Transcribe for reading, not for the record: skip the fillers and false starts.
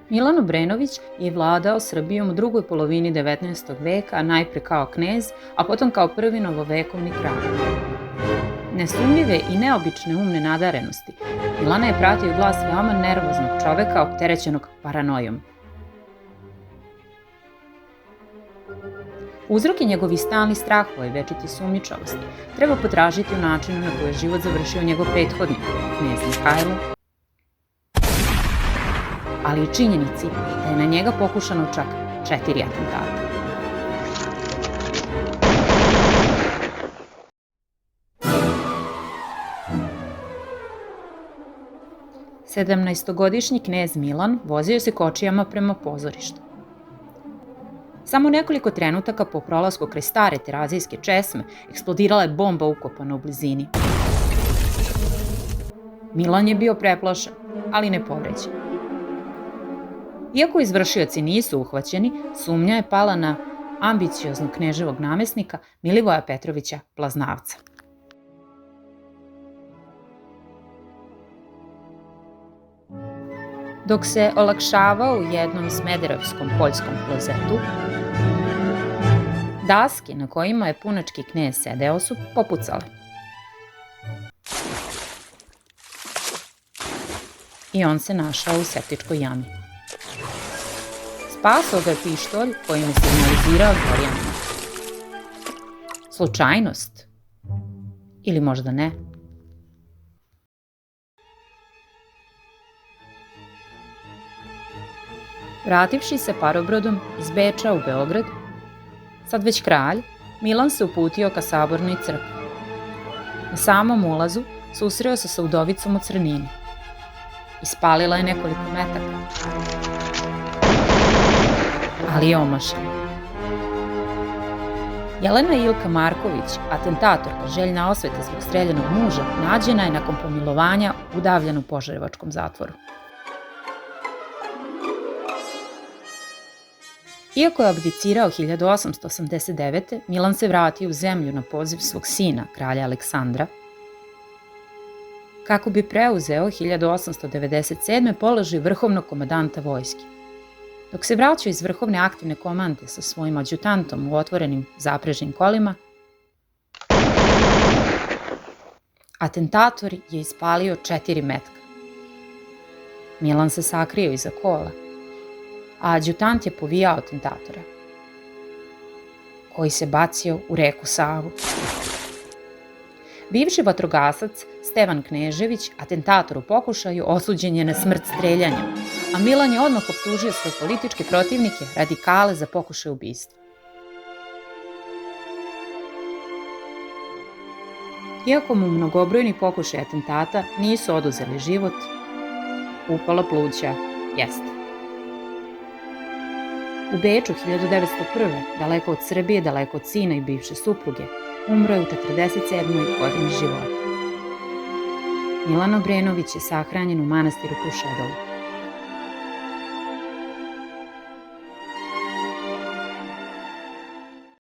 Milan Obrenović je vladao Srbijom u drugoj polovini 19. veka, najpre kao knez, a potom kao prvi novovekovni kralj. Nesumnjive i neobične umne nadarenosti, Milana je pratio glas veoma nervoznog čoveka opterećenog paranojom. Uzroke njegovih stalnih strahova i večiti sumnjičavosti treba potražiti u načinu na koji je život završio njegov prethodnik, knez Mihajlo, ali i činjenici da je na njega pokušano čak 4 atentata. Sedamnaestogodišnji knez Milan vozio se kočijama prema pozorištu. Samo nekoliko trenutaka po prolasku kraj stare Terazijske česme eksplodirala je bomba ukopana u blizini. Milan je bio preplašen, ali ne povređen. Iako izvršioci nisu uhvaćeni, sumnja je pala na ambicioznog kneževog namesnika Milivoja Petrovića Plaznavca. Dok se olakšavao u jednom smederevskom poljskom klozetu, daske na kojima je punački knez sedeo su popucale. I on se našao u septičkoj jami. Spasao ga je pištolj kojim je signalizirao dvorjanima. Slučajnost? Ili možda ne? Vrativši se parobrodom iz Beča u Beograd, sad već kralj, Milan se uputio ka Sabornoj crkvi. Na samom ulazu susreo se sa udovicom u crnini. Ispalila je nekoliko metaka, ali je omašena. Jelena Ilka Marković, atentatorka željna osvete zbog streljanog muža, nađena je nakon pomilovanja udavljena u Požarevačkom zatvoru. Iako je abdicirao 1889. Milan se vratio u zemlju na poziv svog sina, kralja Aleksandra, kako bi preuzeo 1897. položaj vrhovnog komandanta vojske. Dok se vraćao iz vrhovne aktivne komande sa svojim adjutantom u otvorenim zaprežnim kolima, atentator je ispalio 4 metka. Milan se sakrio iza kola, a adjutant je povijao atentatora, koji se bacio u reku Savu. Bivši vatrogasac Stevan Knežević, atentator u pokušaju, osuđen je na smrt streljanjem, a Milan je odmah optužio svoje političke protivnike, radikale, za pokušaj ubistva. Iako mu mnogobrojni pokušaj atentata nisu oduzeli život, upala pluća jeste. U Beču 1901. daleko od Srbije, daleko od sina i bivše supruge, umro je u 47. godini života. Milan Obrenović je sahranjen u manastiru Krušedovu.